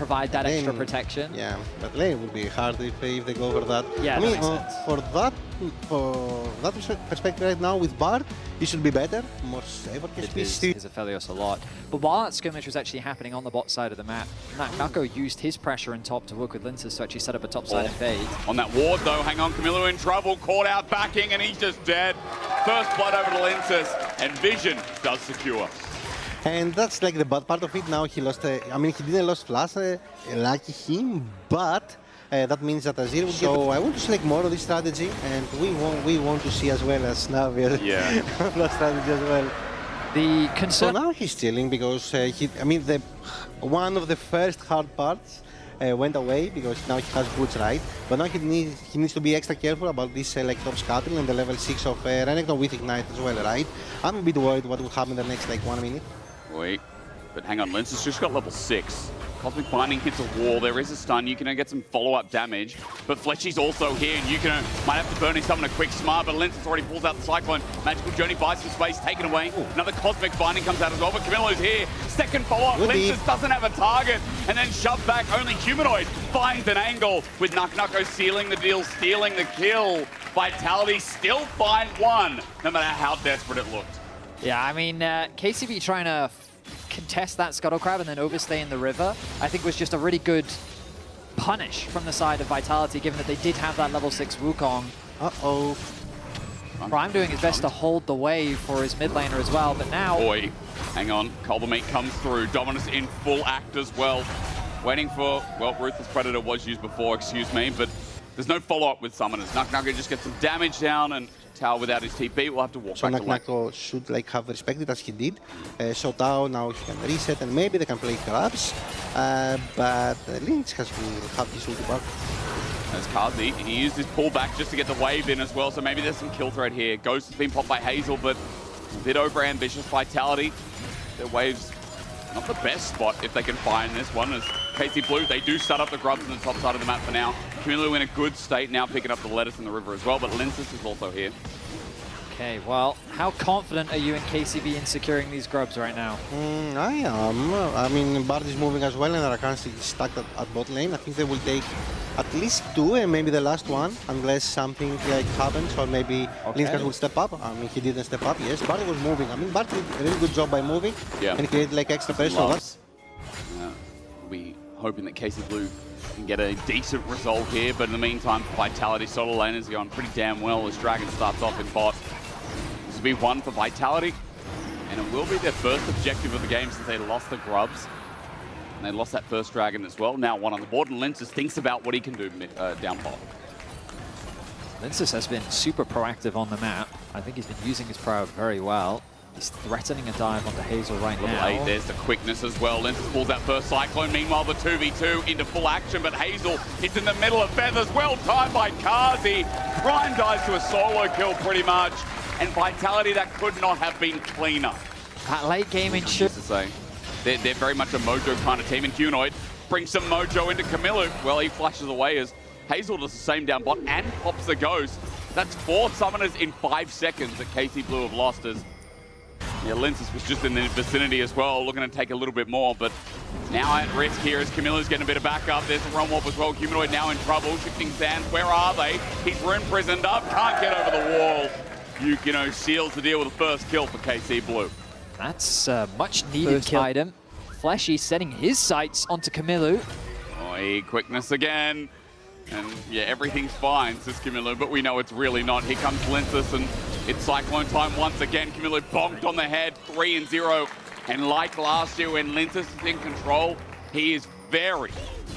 provide that extra protection. Yeah, but lane would be hard if they go for that. Yeah, I mean, that makes sense. for that perspective right now with Bard, it should be better, more safe for KCB. Is Aphelios a lot. But while that skirmish was actually happening on the bot side of the map, Nako used his pressure and top to work with Linces to actually set up a top side invade. On that ward though, hang on, Camilo in trouble, caught out backing, and he's just dead. First blood over to Linces, and Vision does secure. And that's like the bad part of it. Now he lost, I mean, he didn't lose flash, lucky him, but that means that Azir will So I want to see like more of this strategy, and we want to see as well as Navi that strategy as well. The concern... So now he's chilling because one of the first hard parts went away because now he has boots, right? But now he needs to be extra careful about this like top scuttle and the level 6 of Renekton with Ignite as well, right? I'm a bit worried what will happen in the next like 1 minute. Wait, but hang on, Linces just got level 6. Cosmic Binding hits a wall, there is a stun, Yukino gets some follow-up damage, but Fletchy's also here, and Yukino might have to burn his summon a quick smart, but Linces already pulls out the Cyclone. Magical Journey buys some space, taken away. Another Cosmic Binding comes out as well, but Camilo's here. Second follow-up, Linces doesn't have a target, and then shoved back, only Humanoid finds an angle, with Nako sealing the deal, stealing the kill. Vitality still find one, no matter how desperate it looked. Yeah, I mean, KCB trying to contest that Scuttle Crab and then overstay in the river, I think was just a really good punish from the side of Vitality, given that they did have that level 6 Wukong. Uh-oh. Prime doing his best to hold the wave for his mid laner as well, but now... Boy, hang on, Colbamate comes through, Dominus in full act as well. Waiting for, well, Ruthless Predator was used before, excuse me, but there's no follow-up with Summoners. Nako just gets some damage down, and Tao without his TP will have to walk back to lane. So Nako should like have respected as he did. So Tao now he can reset and maybe they can play grabs. But Lynx will have his ulti back. As Kazzy, he used his pullback just to get the wave in as well, so maybe there's some kill threat here. Ghost has been popped by Hazel, but a bit over-ambitious. Vitality, their wave's not the best spot if they can find this one. As KC Blue, they do start up the grubs on the top side of the map for now. Camilo in a good state now, picking up the lettuce in the river as well, but Linces is also here. Okay, well, how confident are you in KCB in securing these grubs right now? I am. I mean, Bard is moving as well, and Rakan is stuck at bot lane. I think they will take at least 2, and maybe the last one, unless something like happens, or maybe Linkas will step up. I mean, he didn't step up. Yes, Bard was moving. I mean, Bard did a really good job by moving, and create like extra pressure. We hoping that KC Blue can get a decent result here, but in the meantime, Vitality solo lane is going pretty damn well as Dragon starts off in bot. This will be one for Vitality, and it will be their first objective of the game since they lost the grubs. And they lost that first Dragon as well. Now one on the board, and Linces thinks about what he can do down bot. Linces has been super proactive on the map. I think he's been using his power very well. He's threatening a dive onto Hazel right now. 8, there's the quickness as well. Linces pulls that first Cyclone. Meanwhile, the 2v2 into full action, but Hazel is in the middle of feathers. Well timed by Kazzy. Prime dives to a solo kill pretty much. And Vitality, that could not have been cleaner. That late game in to say. They're very much a mojo kind of team, and Humanoid brings some mojo into Camilo. Well, he flashes away as Hazel does the same down bot and pops the Ghost. That's 4 summoners in 5 seconds that KC Blue have lost as Linces was just in the vicinity as well, looking to take a little bit more, but now at risk here as Camilo's getting a bit of backup. There's a run warp as well. Humanoid now in trouble, shifting sands. Where are they? He's rune prisoned up, can't get over the wall. Yukino seals the deal with the first kill for KC Blue. That's a much needed kill item. Fleshy setting his sights onto Camilo. Oh, quickness again. And yeah, everything's fine, says Camilo, but we know it's really not. Here comes Linces, and it's Cyclone time once again. Camilo bonked on the head, 3-0. And like last year when Linces is in control, he is very,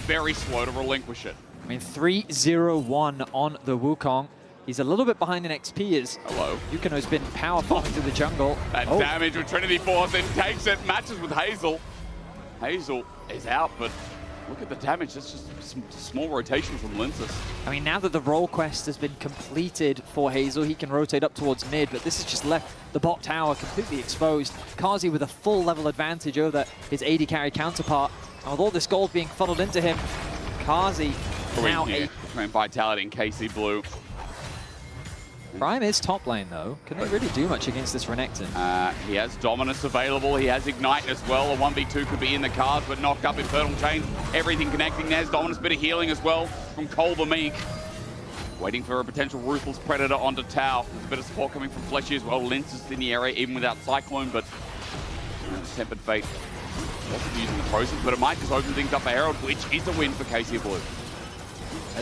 very slow to relinquish it. I mean, 3-0-1 on the Wukong. He's a little bit behind in XP as Yukino's been power farming through the jungle. That damage with Trinity Force, and takes it, matches with Hazel. Hazel is out, but look at the damage. That's just some small rotation from Linces. I mean, now that the role quest has been completed for Hazel, he can rotate up towards mid, but this has just left the bot tower completely exposed. Kazzy with a full level advantage over his AD carry counterpart. And with all this gold being funneled into him, Kazzy now between Vitality and KC Blue. Prime is top lane, though. Can they really do much against this Renekton? He has Dominus available. He has Ignite as well. A 1v2 could be in the cards, but knocked up Infernal Chains. Everything connecting. There's Dominus, bit of healing as well from Cole the Meek. Waiting for a potential Ruthless Predator onto Tau. There's a bit of support coming from Fleshy as well. Lince is in the area, even without Cyclone, but Tempered Fate also using the process, but it might just open things up for Herald, which is a win for KCB Blue.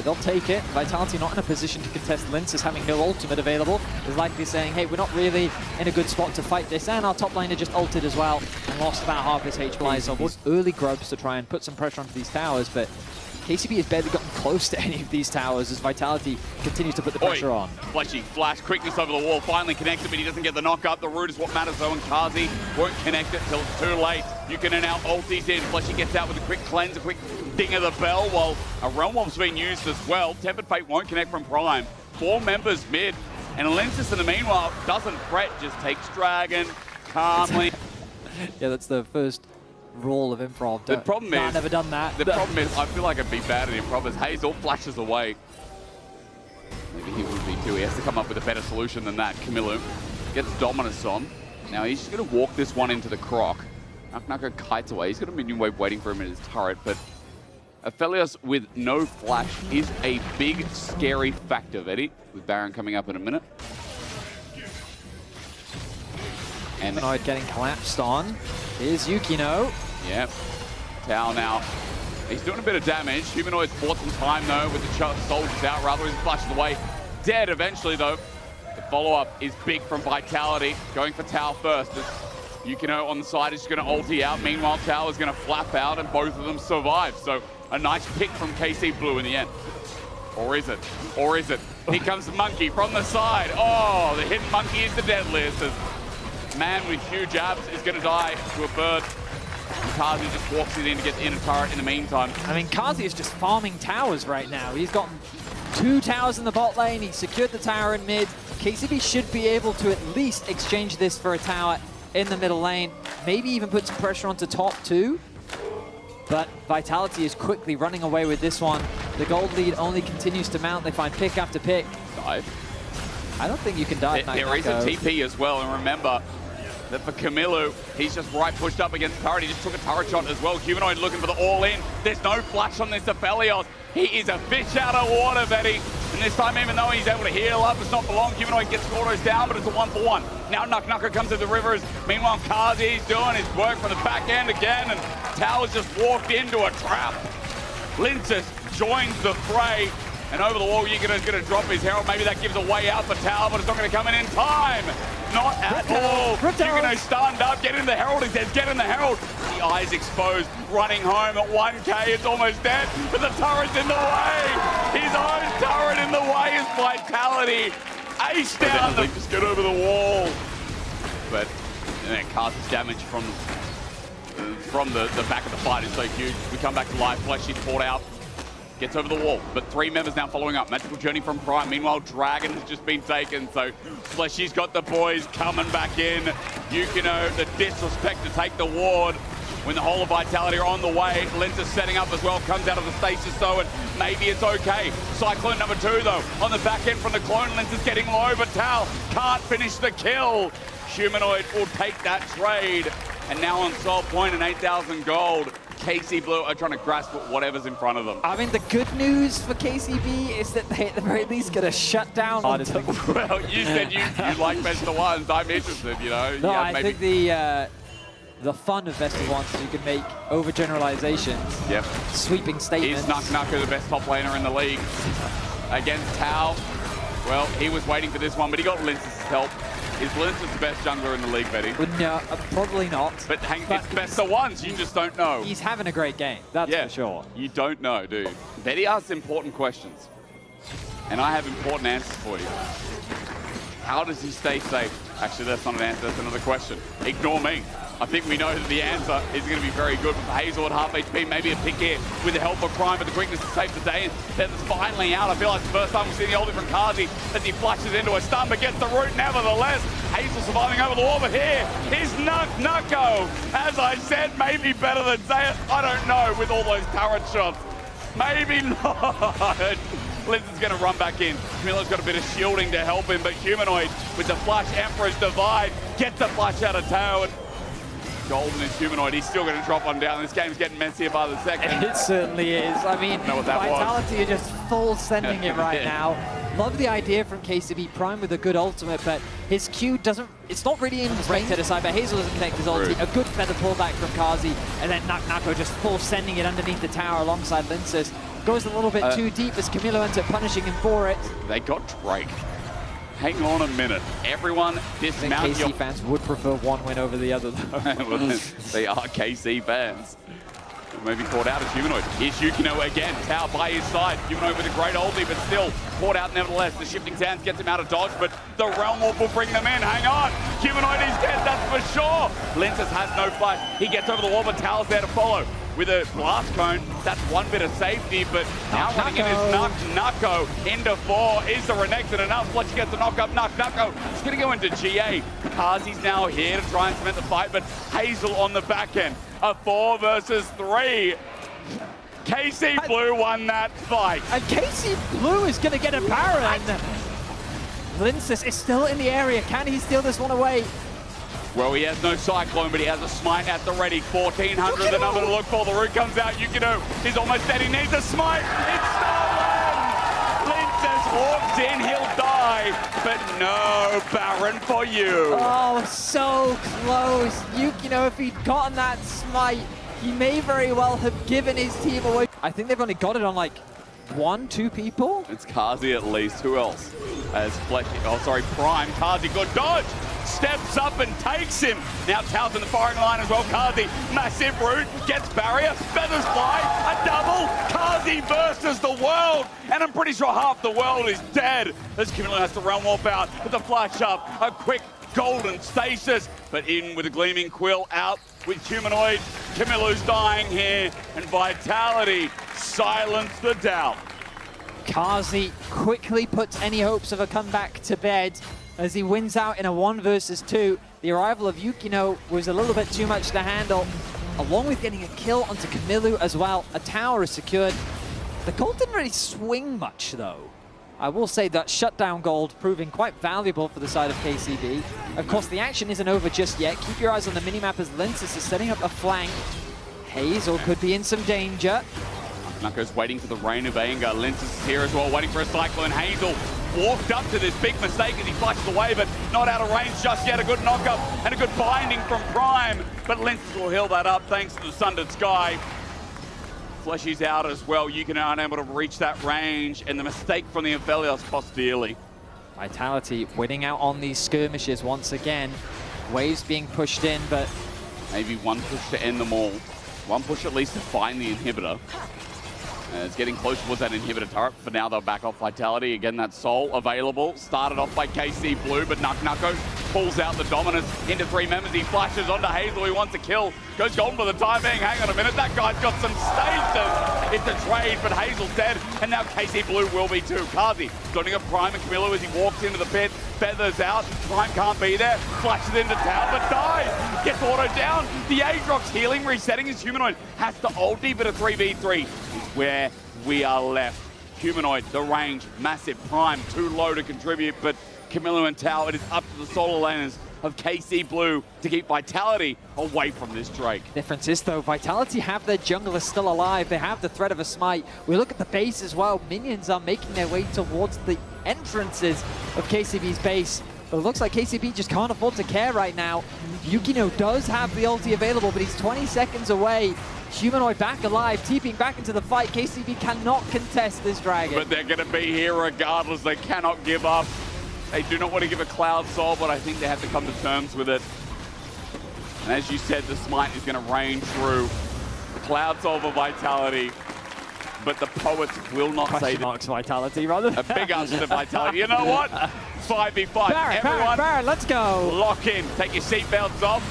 They'll take it. Vitality not in a position to contest Lince, as having no ultimate available. Is likely saying, hey, we're not really in a good spot to fight this, and our top laner just ulted as well and lost about half his HP. So these early grubs to try and put some pressure onto these towers, but KCB has barely gotten close to any of these towers as Vitality continues to put the pressure on. Fleshy, flash, quickness over the wall, finally connected, but he doesn't get the knock up. The root is what matters though, and Kazzy won't connect it till it's too late. You can now ulties in. Fleshy gets out with a quick cleanse, a quick ding of the bell, while a Realm Wob's being used as well. Tempered Fate won't connect from Prime. 4 members mid, and Lensis in the meanwhile doesn't fret, just takes Dragon calmly. Yeah, that's the first rule of improv. The problem is, never done that. The problem is, I feel like I'd be bad at improv as Hazel flashes away. Maybe he would be too. He has to come up with a better solution than that. Camilo gets Dominus on. Now he's just going to walk this one into the croc. Naknaka kites away. He's got a minion wave waiting for him in his turret, but Aphelios with no flash is a big, scary factor, Vetti, with Baron coming up in a minute. And Humanoid getting collapsed on. Here's Yukino. Yep. Tau now. He's doing a bit of damage. Humanoid's bought some time, though, with the soldiers out. Rather, he's flashed away. Dead eventually, though. The follow-up is big from Vitality. Going for Tau first. As Yukino on the side is just going to ulti out. Meanwhile, Tau is going to flap out, and both of them survive. So a nice pick from KC Blue in the end. Or is it? Or is it? Here comes the Monkey from the side. Oh, the hidden Monkey is the deadliest. As man with huge abs is going to die to a bird. And Kazzy just walks it in to get the inner turret in the meantime. I mean, Kazzy is just farming towers right now. He's gotten 2 towers in the bot lane. He's secured the tower in mid. KCB should be able to at least exchange this for a tower in the middle lane. Maybe even put some pressure onto top too. But Vitality is quickly running away with this one. The gold lead only continues to mount. They find pick after pick. Dive. I don't think you can dive. There is a TP as well, and remember that for Camilo, he's just right pushed up against the turret. He just took a turret shot as well. Humanoid looking for the all-in. There's no flash on this Aphelios. He is a fish out of water, Vetti. And this time, even though he's able to heal up, it's not for long. Humanoid gets autos down, but it's a 1-for-1. Now Naknaka comes to the rivers. Meanwhile, Kazzy's doing his work from the back end again, and Towers just walked into a trap. Linces joins the fray. And over the wall, Yukino's going to drop his Herald. Maybe that gives a way out for Tau, but it's not going to come in time. Not at all. Yukino stunned up. Get in the Herald, he says. Get in the Herald. The eyes exposed. Running home at 1K. It's almost dead, but the turret's in the way. His own turret in the way is Vitality. Ace down. Just get over the wall. But Kazzy's damage from the back of the fight is so huge. We come back to life. Fleshy's fought out. Gets over the wall, but 3 members now following up. Magical Journey from Prime. Meanwhile, Dragon has just been taken, so Fleshy's got the boys coming back in. Yukino, the disrespect to take the ward when the whole of Vitality are on the way. Lince is setting up as well, comes out of the stasis though, and maybe it's okay. Cyclone number 2 though, on the back end from the clone. Lince is getting low, but Tal can't finish the kill. Humanoid will take that trade, and now on Soul Point and 8,000 gold. KC Blue are trying to grasp whatever's in front of them. I mean, the good news for KCB is that they at the very least get a shutdown. Well, you said you like best of ones. I'm interested, you know. No, yeah, I think the fun of best of ones is you can make overgeneralizations, yep, sweeping statements. Is Naknaka the best top laner in the league against Tau? Well, he was waiting for this one, but he got Lince's help. Is Lince the best jungler in the league, Vetti? Well, no, probably not. But it's best of ones, you just don't know. He's having a great game, that's for sure. You don't know, dude. Vetti asks important questions, and I have important answers for you. How does he stay safe? Actually, that's not an answer, that's another question. Ignore me. I think we know that the answer is going to be very good. With Hazel at half HP, maybe a pick here with the help of Prime, but the quickness to save the day. And Feather's finally out. I feel like the first time we've seen the old from Kazzy as he flashes into a stun, but gets the root nevertheless. Hazel surviving over the wall, but here is Nucko. As I said, maybe better than Zayat. I don't know with all those turret shots. Maybe not. Blizzard's going to run back in. Camilo's got a bit of shielding to help him, but Humanoid with the flash, Emperor's Divide, gets the flash out of Tao. Golden is Humanoid. He's still going to drop one down. This game's getting messier by the second. It certainly is. I mean, Vitality are just full sending it right now. Love the idea from KCB Prime with a good ultimate, but his Q doesn't, it's not really in range to decide, but Hazel doesn't connect his ulti. A good feather pullback from Kazzy, and then Nako just full sending it underneath the tower alongside Linces. Goes a little bit too deep as Camilo ends up punishing him for it. They got Drake. Hang on a minute. Everyone dismount. KC fans would prefer one win over the other, though. They are KC fans. Maybe caught out as Humanoid. Here's Yukino again. Tao by his side. Humanoid with a great ulti, but still caught out nevertheless. The shifting sands gets him out of dodge, but the Realm Warp will bring them in. Hang on. Humanoid is dead, that's for sure. Linces has no flash. He gets over the wall, but Tao's there to follow. With a blast cone, that's one bit of safety, but now running in is Nako into 4. Is the Renekton enough? Fletcher gets the knock up. Nako is going to go into GA. Kazzy's now here to try and cement the fight, but Hazel on the back end. A 4 versus 3. KC Blue won that fight. And KC Blue is going to get a Baron. Linces is still in the area. Can he steal this one away? Well, he has no Cyclone, but he has a Smite at the ready. 1400, the number to look for. The root comes out. Yukino is almost dead. He needs a Smite. It's stolen! Linces walks in. He'll die, but no Baron for you. Oh, so close. Yukino, if he'd gotten that Smite, he may very well have given his team away. I think they've only got it on like 1, 2 people. It's Kazzy at least. Who else? As Fletcher, Prime. Kazzy, good dodge. Steps up and takes him. Now Tao's in the firing line as well. Kazzy, massive root, gets barrier, feathers fly, a double. Kazzy versus the world. And I'm pretty sure half the world is dead as Camilo has to Realm Warp out with the flash up. A quick golden stasis, but in with a gleaming quill out with Humanoid. Camilo's dying here, and Vitality silence the doubt. Kazzy quickly puts any hopes of a comeback to bed as he wins out in a 1 versus 2. The arrival of Yukino was a little bit too much to handle, along with getting a kill onto Camilo as well. A tower is secured. The gold didn't really swing much, though. I will say that shutdown gold proving quite valuable for the side of KCB. Of course, the action isn't over just yet. Keep your eyes on the minimap as Linces is setting up a flank. Hazel could be in some danger. Nako's waiting for the Rain of Anger. Linces is here as well, waiting for a Cyclone. Hazel walked up to this big mistake as he flashes away, but not out of range just yet. A good knock-up and a good binding from Prime, but Linces will heal that up thanks to the Sundered Sky. Fleshy's out as well. Yukino unable to reach that range, and the mistake from the Aphelios cost dearly. Vitality winning out on these skirmishes once again. Waves being pushed in, but maybe one push to end them all. One push at least to find the inhibitor. It's getting close towards that inhibitor turret. For now, they'll back off Vitality. Again, that soul available. Started off by KC Blue, but Nako pulls out the dominance into 3 members. He flashes onto Hazel. He wants a kill. Goes golden for the time being. Hang on a minute. That guy's got some stasis. It's a trade, but Hazel's dead. And now KC Blue will be too. Kazzy joining up Prime and Camilo as he walks into the pit. Feathers out. Prime can't be there. Flashes into town, but dies. Gets auto down. The Aatrox healing, resetting his Humanoid. Has to ulti, but a 3v3 is where we are left. Humanoid, the range, massive. Prime, too low to contribute, but Camilo and Tao, it is up to the solo laners of KC Blue to keep Vitality away from this Drake. Difference is, though, Vitality have their junglers still alive. They have the threat of a smite. We look at the base as well. Minions are making their way towards the entrances of KCB's base. But it looks like KCB just can't afford to care right now. Yukino does have the ulti available, but he's 20 seconds away. Humanoid back alive, TPing back into the fight. KCB cannot contest this dragon. But they're going to be here regardless. They cannot give up. They do not want to give a Cloud Soul, but I think they have to come to terms with it. And as you said, the Smite is going to rain through. Cloud Soul for Vitality. But the poets will not say that. Vitality, rather. A big answer to Vitality. You know what? 5v5. Everyone, Baron, let's go. Lock in. Take your seatbelts off.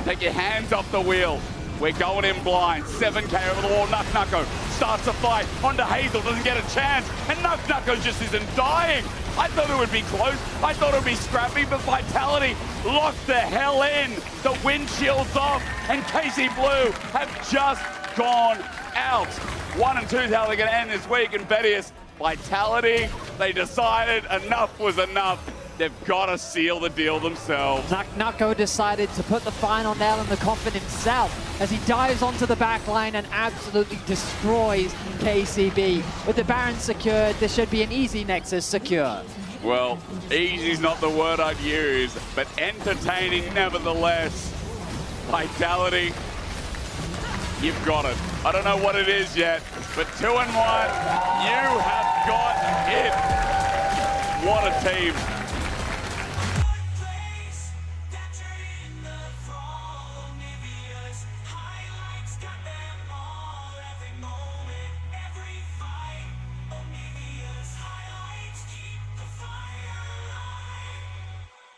Take your hands off the wheel. We're going in blind. 7k over the wall. Nako starts a fight. Onto Hazel. Doesn't get a chance. And Nako just isn't dying. I thought it would be close. I thought it would be scrappy, but Vitality locked the hell in. The windshield's off. And KC Blue have just gone out. 1 and 2 is how they're going to end this week. And Vetius, Vitality, they decided enough was enough. They've got to seal the deal themselves. Nucko decided to put the final nail in the coffin himself as he dives onto the back line and absolutely destroys KCB. With the Baron secured, this should be an easy Nexus secure. Well, easy's not the word I'd use, but entertaining nevertheless. Vitality, you've got it. I don't know what it is yet, but 2-1, you have got it. What a team.